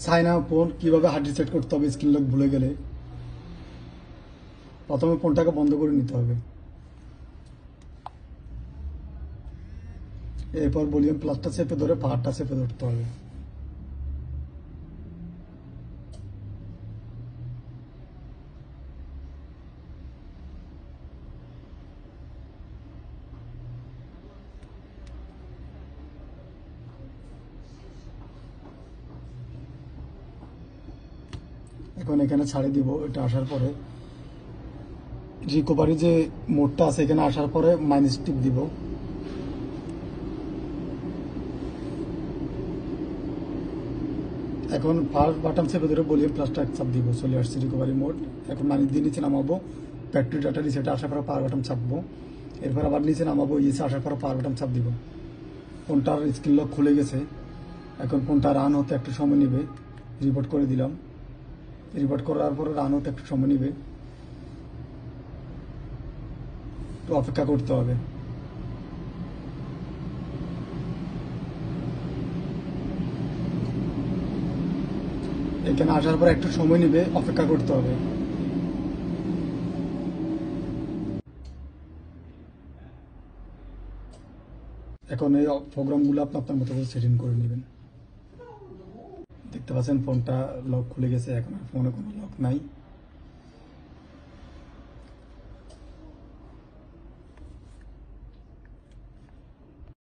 China phone কিভাবে hard reset করতে হবে স্ক্রিন লক ভুলে গেলে প্রথমে ফোনটাকে বন্ধ করে নিতে হবে, এরপর ভলিউম প্লাসটা চেপে ধরে পাহাড়টা চেপে ধরতে হবে। এখন এখানে ছাড়ে দিব, এটা আসার পরে রিকভারি যে মোডটা আছে এখানে আসার পরে মাইনাস টিপ দিব। এখন ফার্স্ট বাটন চেপে ধরে ভলিউম প্লাসটা এক চাপ দিব, চলে আসছে রিকভারি মোড। এখন মানে দিয়ে নিচে নামাবো, ব্যাটারি ডাটা রিসেট আসার পরে পাওয়ার বাটন চাপবো, এরপর আবার নিচে নামাবো, ইসে আসার পরে পাওয়ার বাটন চাপ দিব। ফোনটার স্ক্রিন লক খুলে গেছে। এখন ফোনটা রান হতে একটু সময় নেবে, রিপোর্ট করে দিলাম। রিপোর্ট করার পরে রান হতে একটু সময় নেবে, একটু অপেক্ষা করতে হবে। এখানে আসার পর একটু সময় নেবে, অপেক্ষা করতে হবে। এখন এই প্রোগ্রামগুলো আপনি আপনার মতো করে সেটিং করে নেবেন। দেখতে পাচ্ছেন ফোনটা লক খুলে গেছে, এখন ফোনে কোনো লক নাই।